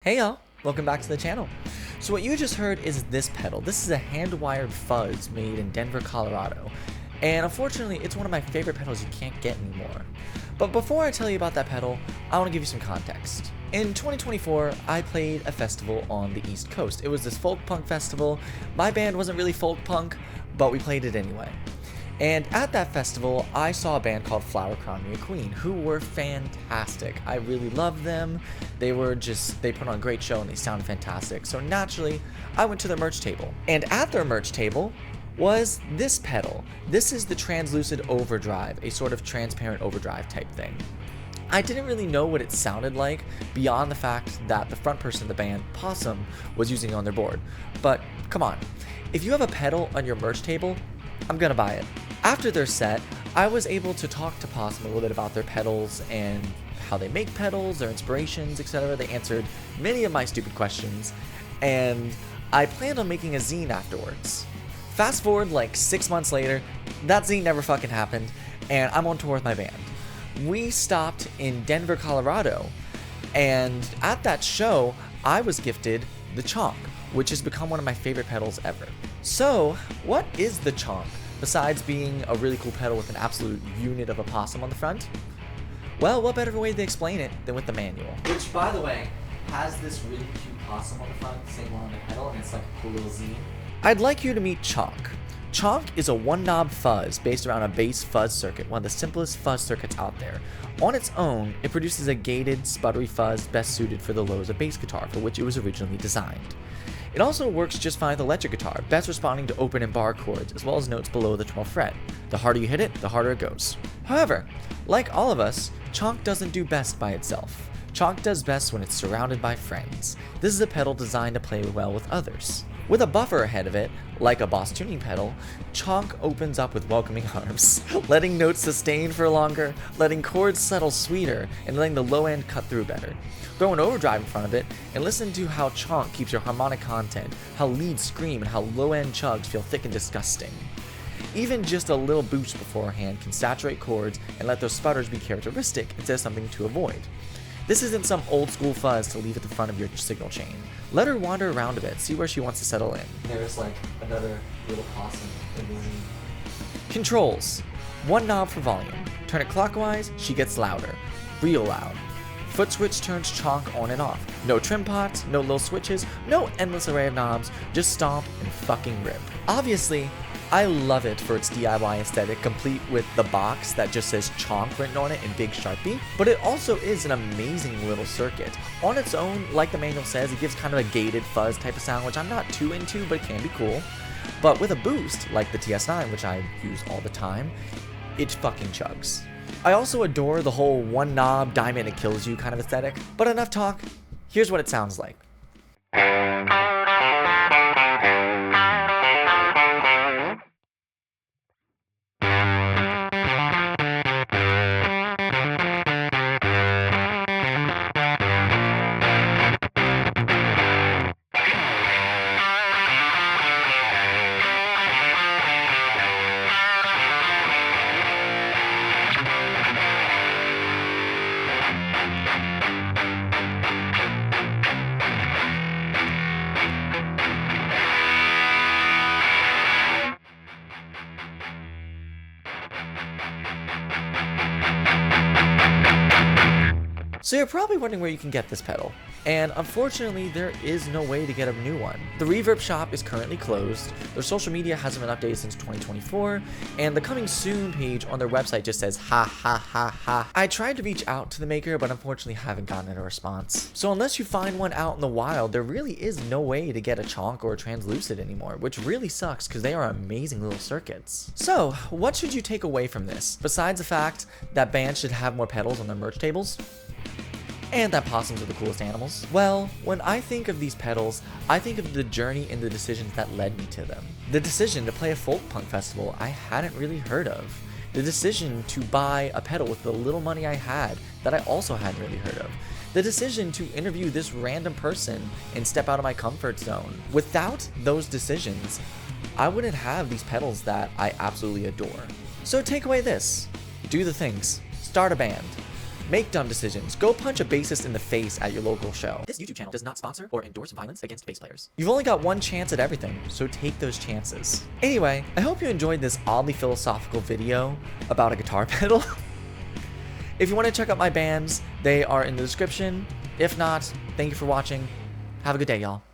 Hey y'all, welcome back to the channel. So what you just heard is this pedal. This is a hand-wired fuzz made in Denver, Colorado. And unfortunately, it's one of my favorite pedals you can't get anymore. But before I tell you about that pedal, I want to give you some context. In 2024, I played a festival on the East Coast. It was this folk punk festival. My band wasn't really folk punk, but we played it anyway. And at that festival, I saw a band called Flower Crown Me a Queen, who were fantastic. I really loved them. They put on a great show and they sounded fantastic. So naturally, I went to their merch table. And at their merch table was this pedal. This is the translucid overdrive, a sort of transparent overdrive type thing. I didn't really know what it sounded like beyond the fact that the front person of the band, Possum, was using it on their board. But come on, if you have a pedal on your merch table, I'm gonna buy it. After their set, I was able to talk to Possum a little bit about their pedals and how they make pedals, their inspirations, etc. They answered many of my stupid questions, and I planned on making a zine afterwards. Fast forward like 6 months later, that zine never fucking happened, and I'm on tour with my band. We stopped in Denver, Colorado, and at that show, I was gifted the CHONK, which has become one of my favorite pedals ever. So, what is the CHONK, besides being a really cool pedal with an absolute unit of a possum on the front? Well, what better way to explain it than with the manual? Which, by the way, has this really cute possum on the front, same one on the pedal, and it's like a cool little zine. I'd like you to meet CHONK. CHONK is a one-knob fuzz based around a bass fuzz circuit, one of the simplest fuzz circuits out there. On its own, it produces a gated, sputtery fuzz best suited for the lows of bass guitar, for which it was originally designed. It also works just fine with electric guitar, best responding to open and bar chords, as well as notes below the 12th fret. The harder you hit it, the harder it goes. However, like all of us, CHONK doesn't do best by itself. CHONK does best when it's surrounded by friends. This is a pedal designed to play well with others. With a buffer ahead of it, like a Boss tuning pedal, CHONK opens up with welcoming arms, letting notes sustain for longer, letting chords settle sweeter, and letting the low end cut through better. Throw an overdrive in front of it, and listen to how CHONK keeps your harmonic content, how leads scream, and how low end chugs feel thick and disgusting. Even just a little boost beforehand can saturate chords and let those sputters be characteristic instead of something to avoid. This isn't some old school fuzz to leave at the front of your signal chain. Let her wander around a bit, see where she wants to settle in. There's like another little possum in the zine. Controls. One knob for volume. Turn it clockwise, she gets louder. Real loud. Foot switch turns CHONK on and off. No trim pots, no little switches, no endless array of knobs, just stomp and fucking rip. Obviously, I love it for its DIY aesthetic, complete with the box that just says CHONK written on it in big Sharpie, but it also is an amazing little circuit. On its own, like the manual says, it gives kind of a gated fuzz type of sound, which I'm not too into, but it can be cool. But with a boost, like the TS9, which I use all the time, it fucking chugs. I also adore the whole one knob, diamond, it kills you kind of aesthetic, but enough talk, here's what it sounds like. So you're probably wondering where you can get this pedal, and unfortunately there is no way to get a new one. The Reverb Shop is currently closed, their social media hasn't been updated since 2024, and the coming soon page on their website just says ha ha ha ha. I tried to reach out to the maker, but unfortunately haven't gotten a response. So unless you find one out in the wild, there really is no way to get a CHONK or a translucid anymore, which really sucks because they are amazing little circuits. So what should you take away from this, besides the fact that bands should have more pedals on their merch tables? And that possums are the coolest animals? Well, when I think of these pedals, I think of the journey and the decisions that led me to them. The decision to play a folk punk festival I hadn't really heard of. The decision to buy a pedal with the little money I had that I also hadn't really heard of. The decision to interview this random person and step out of my comfort zone. Without those decisions, I wouldn't have these pedals that I absolutely adore. So take away this. Do the things. Start a band. Make dumb decisions. Go punch a bassist in the face at your local show. This YouTube channel does not sponsor or endorse violence against bass players. You've only got one chance at everything, so take those chances. Anyway, I hope you enjoyed this oddly philosophical video about a guitar pedal. If you want to check out my bands, they are in the description. If not, thank you for watching. Have a good day, y'all.